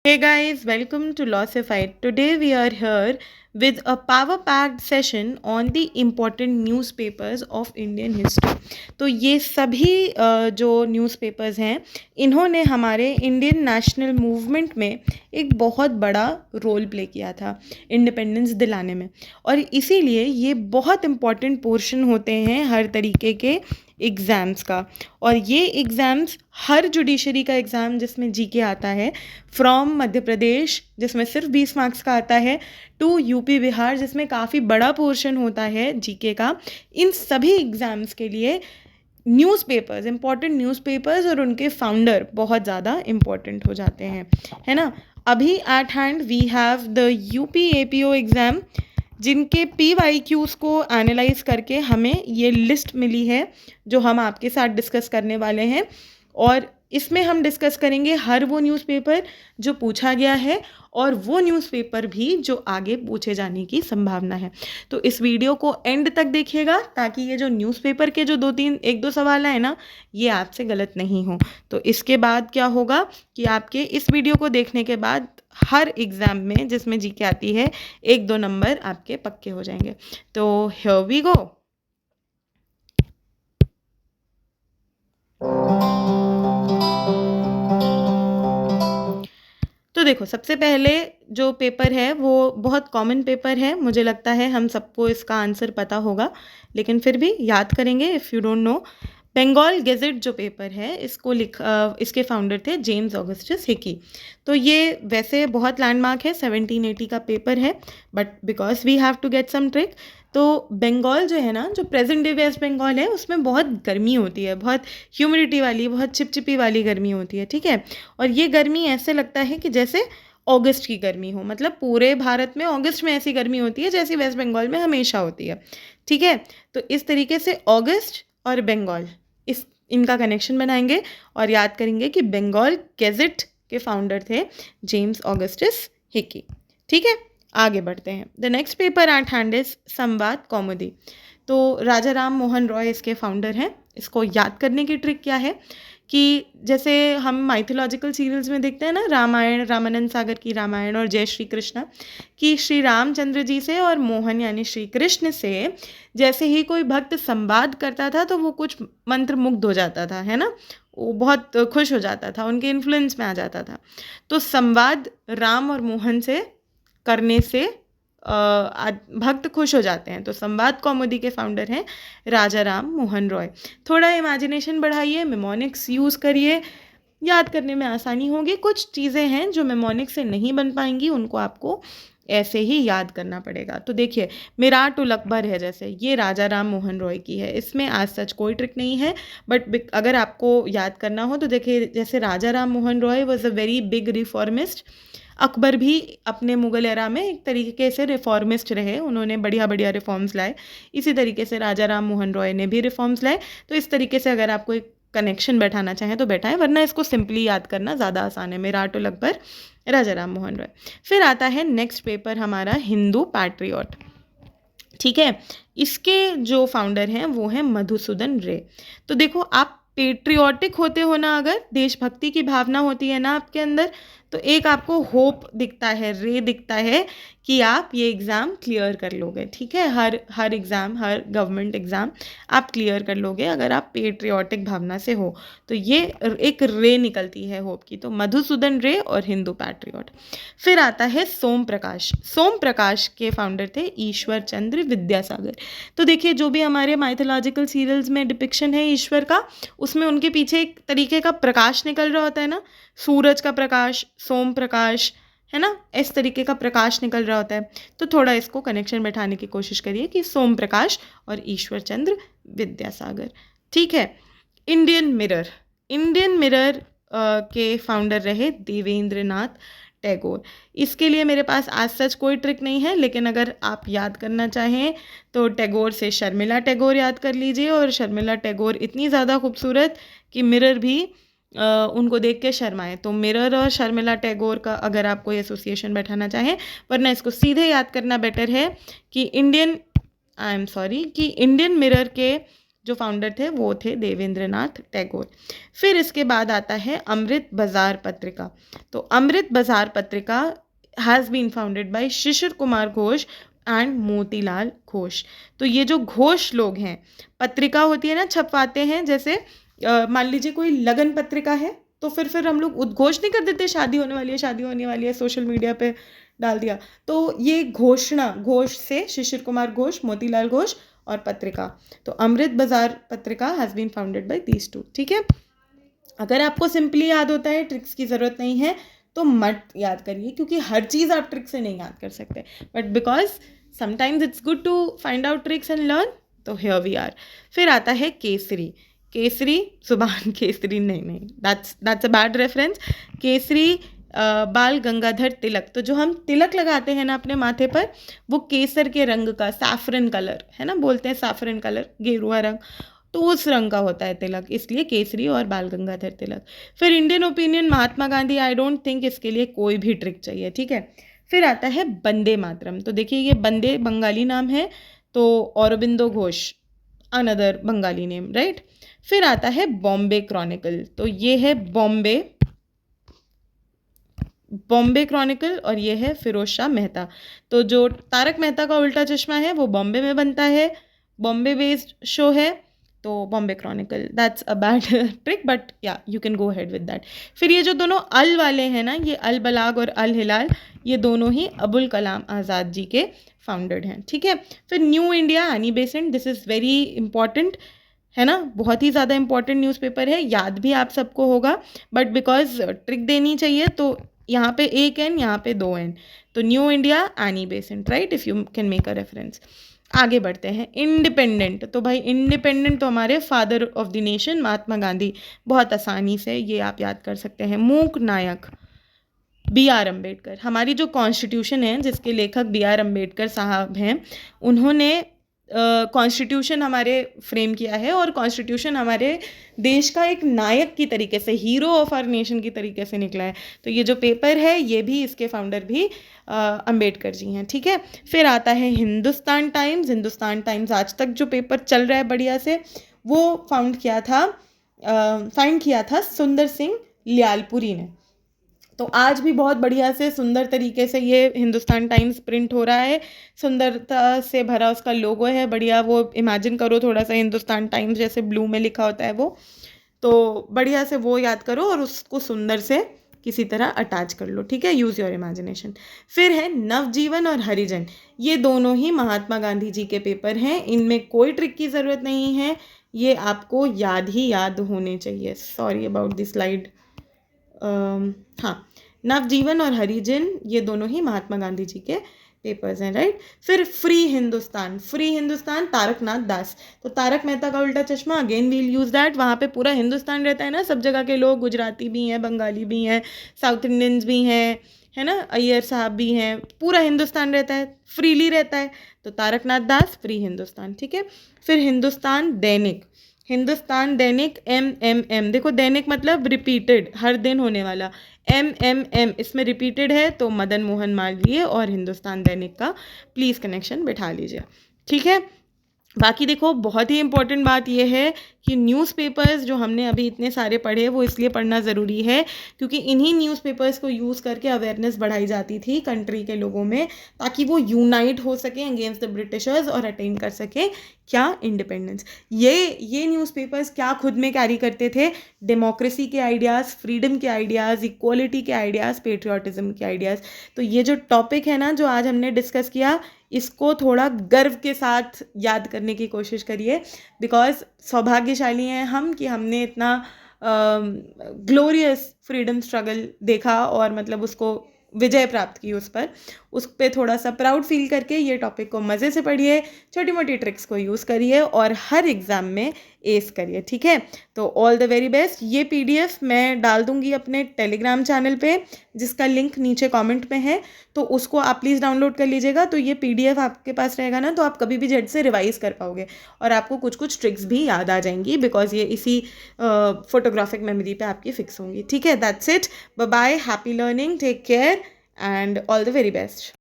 Hey guys, welcome to Lossified. Today we are here with a power-packed session on the important newspapers of Indian history. तो ये सभी जो newspapers हैं इन्होंने हमारे इंडियन नेशनल मूवमेंट में एक बहुत बड़ा रोल प्ले किया था इंडिपेंडेंस दिलाने में, और इसीलिए ये बहुत इम्पॉर्टेंट पोर्शन होते हैं हर तरीके के एग्ज़ाम्स का। और ये एग्ज़ाम्स हर जुडिशरी का एग्ज़ाम जिसमें जीके आता है, फ्रॉम मध्य प्रदेश जिसमें सिर्फ 20 मार्क्स का आता है, टू यूपी बिहार जिसमें काफ़ी बड़ा पोर्शन होता है जीके का, इन सभी एग्ज़ाम्स के लिए न्यूज़पेपर्स, इम्पॉर्टेंट न्यूज़पेपर्स और उनके फाउंडर बहुत ज़्यादा इम्पॉर्टेंट हो जाते हैं, है ना। अभी at hand we have the UP APO exam, जिनके PYQs को एनालाइज करके हमें ये लिस्ट मिली है जो हम आपके साथ डिस्कस करने वाले हैं। और इसमें हम डिस्कस करेंगे हर वो न्यूज़पेपर जो पूछा गया है और वो न्यूज़पेपर भी जो आगे पूछे जाने की संभावना है। तो इस वीडियो को एंड तक देखिएगा ताकि ये जो न्यूज़पेपर के जो एक दो सवाल हैं ना, ये आपसे गलत नहीं हो। तो इसके बाद क्या होगा कि आपके इस वीडियो को देखने के बाद हर एग्ज़ाम में जिसमें जीके आती है 1-2 नंबर आपके पक्के हो जाएंगे। तो हियर वी गो। तो देखो, सबसे पहले जो पेपर है वो बहुत कॉमन पेपर है, मुझे लगता है हम सबको इसका आंसर पता होगा, लेकिन फिर भी याद करेंगे if you don't know. Bengal gazette जो पेपर है इसके फाउंडर थे जेम्स ऑगस्टस हिकी। तो ये वैसे बहुत लैंडमार्क है, 1780 का पेपर है, but because we have to get some trick. तो बंगाल जो है ना, जो प्रेजेंट डे वेस्ट बंगाल है, उसमें बहुत गर्मी होती है, बहुत ह्यूमिडिटी वाली, बहुत चिपचिपी वाली गर्मी होती है, ठीक है। और ये गर्मी ऐसे लगता है कि जैसे अगस्त की गर्मी हो, मतलब पूरे भारत में अगस्त में ऐसी गर्मी होती है जैसी वेस्ट बंगाल में हमेशा होती है, ठीक है। तो इस तरीके से अगस्त और बंगाल, इनका कनेक्शन बनाएंगे और याद करेंगे कि बंगाल गेजेट के फाउंडर थे जेम्स ऑगस्टस हिकी, ठीक है। आगे बढ़ते हैं। The next paper eight hand is संवाद कौमुदी। तो राजा राम मोहन रॉय इसके फाउंडर हैं। इसको याद करने की ट्रिक क्या है कि जैसे हम माइथोलॉजिकल सीरियल्स में देखते हैं ना, रामायण, रामानंद सागर की रामायण और जय श्री कृष्ण, कि श्री रामचंद्र जी से और मोहन यानी श्री कृष्ण से जैसे ही कोई भक्त संवाद करता था तो वो कुछ मंत्र मुग्ध हो जाता था, है ना, वो बहुत खुश हो जाता था, उनके इन्फ्लुएंस में आ जाता था। तो संवाद राम और मोहन से करने से भक्त खुश हो जाते हैं। तो संवाद कौमुदी के फाउंडर हैं राजा राम मोहन रॉय। थोड़ा इमेजिनेशन बढ़ाइए, मेमोनिक्स यूज़ करिए, याद करने में आसानी होगी। कुछ चीज़ें हैं जो मेमोनिक्स से नहीं बन पाएंगी, उनको आपको ऐसे ही याद करना पड़ेगा। तो देखिए, मिराट उल अकबर है जैसे, ये राजा राम मोहन रॉय की है, इसमें आज सच कोई ट्रिक नहीं है, बट अगर आपको याद करना हो तो देखिए, जैसे Raja Ram Mohan Roy was a very big reformist. Akbar भी अपने मुग़ल एरा में एक तरीके से रिफॉर्मिस्ट रहे, उन्होंने बढ़िया बढ़िया रिफॉर्म्स लाए। इसी तरीके से राजा राम मोहन रॉय ने भी रिफॉर्म्स लाए। तो इस तरीके से अगर आपको एक कनेक्शन बैठाना चाहें तो बैठाएं, वरना इसको सिंपली याद करना ज़्यादा आसान है। मिराट उल अकबर, राजा राम मोहन रॉय। फिर आता है नेक्स्ट पेपर हमारा हिंदू पैट्रियट, ठीक है। इसके जो फाउंडर हैं वो हैं मधुसूदन रे। तो देखो, आप पेट्रियोटिक होते हो ना, अगर देशभक्ति की भावना होती है ना आपके अंदर, तो एक आपको होप दिखता है, रे दिखता है कि आप ये एग्ज़ाम क्लियर कर लोगे, ठीक है। हर एग्ज़ाम, हर गवर्नमेंट एग्ज़ाम आप क्लियर कर लोगे अगर आप पेट्रियोटिक भावना से हो। तो ये एक रे निकलती है होप की। तो मधुसूदन रे और हिंदू पैट्रियट। फिर आता है सोम प्रकाश। सोम प्रकाश के फाउंडर थे ईश्वर चंद्र विद्यासागर। तो देखिए, जो भी हमारे माइथोलॉजिकल सीरियल्स में डिपिक्शन है ईश्वर का, उसमें उनके पीछे एक तरीके का प्रकाश निकल रहा होता है ना, सूरज का प्रकाश, सोम प्रकाश, है ना, इस तरीके का प्रकाश निकल रहा होता है। तो थोड़ा इसको कनेक्शन बैठाने की कोशिश करिए कि सोम प्रकाश और ईश्वर चंद्र विद्यासागर, ठीक है। इंडियन मिरर, इंडियन मिरर के फाउंडर रहे देवेंद्र नाथ टैगोर। इसके लिए मेरे पास आज सच कोई ट्रिक नहीं है, लेकिन अगर आप याद करना चाहें तो टैगोर से शर्मिला टैगोर याद कर लीजिए। और शर्मिला टैगोर इतनी ज़्यादा खूबसूरत कि मिरर भी उनको देख के शर्माए। तो मिरर और शर्मिला टैगोर का अगर आप कोई एसोसिएशन बैठाना चाहें, वरना इसको सीधे याद करना बेटर है कि इंडियन मिरर के जो फाउंडर थे वो थे देवेंद्रनाथ टैगोर। फिर इसके बाद आता है अमृत बाजार पत्रिका। तो Amrit Bazar Patrika has been founded by Shishir Kumar Ghosh and Motilal Ghosh. तो ये जो घोष लोग हैं, पत्रिका होती है ना, छपवाते हैं, जैसे मान लीजिए कोई लगन पत्रिका है तो फिर हम लोग उद्घोष नहीं कर देते शादी होने वाली है, शादी होने वाली है, सोशल मीडिया पे डाल दिया। तो ये घोषणा, घोष से शिशिर कुमार घोष, मोतीलाल घोष और पत्रिका। तो Amrit Bazar Patrika has been founded by these two. ठीक है, अगर आपको सिंपली याद होता है, ट्रिक्स की ज़रूरत नहीं है, तो मत याद करिए, क्योंकि हर चीज़ आप ट्रिक से नहीं याद कर सकते, but because sometimes it's good to find out tricks and learn, तो हियर वी आर। फिर आता है केसरी। केसरी सुभान केसरी, नहीं, that's a bad reference. Kesari Bal Gangadhar तिलक। तो जो हम तिलक लगाते हैं ना अपने माथे पर, वो केसर के रंग का, सैफरन कलर है ना, बोलते हैं सैफरन कलर, गेरुआ रंग, तो उस रंग का होता है तिलक, इसलिए केसरी और बाल गंगाधर तिलक। फिर Indian opinion Mahatma Gandhi, I don't think इसके लिए कोई भी ट्रिक चाहिए। ठीक है, फिर आता है वंदे मातरम। तो देखिए ये वंदे बंगाली नाम है, तो Aurobindo Ghosh another Bengali name, right. फिर आता है बॉम्बे क्रॉनिकल। तो ये है बॉम्बे क्रॉनिकल और ये है फिरोज शाह मेहता। तो जो तारक मेहता का उल्टा चश्मा है वो बॉम्बे में बनता है, बॉम्बे बेस्ड शो है, तो Bombay chronicle. That's a bad trick, but yeah you can go head with that. फिर ये जो दोनों अल वाले हैं ना, ये अल बलाग और अल हिलाल, ये दोनों ही अबुल कलाम आज़ाद जी के फाउंडर हैं। ठीक है, फिर new India Annie Besant, this is very important, है ना, बहुत ही ज़्यादा इंपॉर्टेंट न्यूज़पेपर है, याद भी आप सबको होगा, बट बिकॉज ट्रिक देनी चाहिए तो यहाँ पे एक एन, यहाँ पे दो एन, तो new India Annie Besant, right, if you can make a reference. आगे बढ़ते हैं, इंडिपेंडेंट। तो भाई इंडिपेंडेंट तो हमारे father of the nation Mahatma Gandhi, बहुत आसानी से ये आप याद कर सकते हैं। मूक नायक बी आर अम्बेडकर। हमारी जो कॉन्स्टिट्यूशन है जिसके लेखक बी आर अम्बेडकर साहब हैं, उन्होंने कॉन्स्टिट्यूशन हमारे फ्रेम किया है, और कॉन्स्टिट्यूशन हमारे देश का एक नायक की तरीके से, हीरो ऑफ आवर नेशन की तरीके से निकला है। तो ये जो पेपर है ये भी, इसके फाउंडर भी अम्बेडकर जी हैं। ठीक है, फिर आता है हिंदुस्तान टाइम्स। हिंदुस्तान टाइम्स आज तक जो पेपर चल रहा है बढ़िया से, वो फाउंड किया था सुंदर सिंह लियालपुरी ने। तो आज भी बहुत बढ़िया से, सुंदर तरीके से ये हिंदुस्तान टाइम्स प्रिंट हो रहा है, सुंदरता से भरा उसका लोगो है, बढ़िया। वो इमेजिन करो थोड़ा सा, हिंदुस्तान टाइम्स जैसे ब्लू में लिखा होता है वो, तो बढ़िया से वो याद करो और उसको सुंदर से किसी तरह अटैच कर लो। ठीक है, यूज़ योर इमेजिनेशन। फिर है नवजीवन और हरिजन। ये दोनों ही महात्मा गांधी जी के पेपर हैं, इनमें कोई ट्रिक की ज़रूरत नहीं है, ये आपको याद होने चाहिए। Sorry about this slide. हाँ, नवजीवन और हरिजन ये दोनों ही महात्मा गांधी जी के पेपर्स हैं, राइट। फिर फ्री हिंदुस्तान तारकनाथ दास। तो तारक मेहता का उल्टा चश्मा, अगेन वील यूज़ दैट। वहाँ पे पूरा हिंदुस्तान रहता है ना, सब जगह के लोग, गुजराती भी हैं, बंगाली भी हैं, साउथ इंडियंस भी हैं, है ना, अय्यर साहब भी हैं, पूरा हिंदुस्तान रहता है, फ्रीली रहता है, तो तारकनाथ दास, फ्री हिंदुस्तान। ठीक है, फिर हिंदुस्तान दैनिक MMM। देखो दैनिक मतलब रिपीटेड, हर दिन होने वाला, MMM इसमें रिपीटेड है, तो मदन मोहन मालवीय और हिंदुस्तान दैनिक का प्लीज़ कनेक्शन बिठा लीजिए। ठीक है, बाकी देखो बहुत ही इंपॉर्टेंट बात यह है कि न्यूज़पेपर्स जो हमने अभी इतने सारे पढ़े, वो इसलिए पढ़ना ज़रूरी है क्योंकि इन्हीं न्यूज़पेपर्स को यूज़ करके अवेयरनेस बढ़ाई जाती थी कंट्री के लोगों में, ताकि वो यूनाइट हो सकें अगेंस्ट द ब्रिटिशर्स और अटेन कर सकें क्या, इंडिपेंडेंस। ये न्यूज़पेपर्स क्या खुद में कैरी करते थे, डेमोक्रेसी के आइडियाज़, फ्रीडम के आइडियाज़, इक्वलिटी के आइडियाज़, पेट्रियाटिज़म के आइडियाज़। तो ये जो टॉपिक है ना जो आज हमने डिस्कस किया, इसको थोड़ा गर्व के साथ याद करने की कोशिश करिए, बिकॉज सौभाग्यशाली हैं हम कि हमने इतना ग्लोरियस फ्रीडम स्ट्रगल देखा और मतलब उसको विजय प्राप्त की उस पर थोड़ा सा प्राउड फील करके ये टॉपिक को मज़े से पढ़िए, छोटी मोटी ट्रिक्स को यूज़ करिए और हर एग्ज़ाम में एस करिए। ठीक है, तो ऑल द वेरी बेस्ट। ये PDF मैं डाल दूँगी अपने टेलीग्राम चैनल पे, जिसका लिंक नीचे कमेंट में है, तो उसको आप प्लीज़ डाउनलोड कर लीजिएगा। तो ये PDF आपके पास रहेगा ना, तो आप कभी भी झट से रिवाइज कर पाओगे और आपको कुछ ट्रिक्स भी याद आ जाएंगी, बिकॉज ये इसी फोटोग्राफिक मेमोरी पे आपकी फिक्स होंगी। ठीक है, that's it, bye bye, happy learning, take care and all the very best.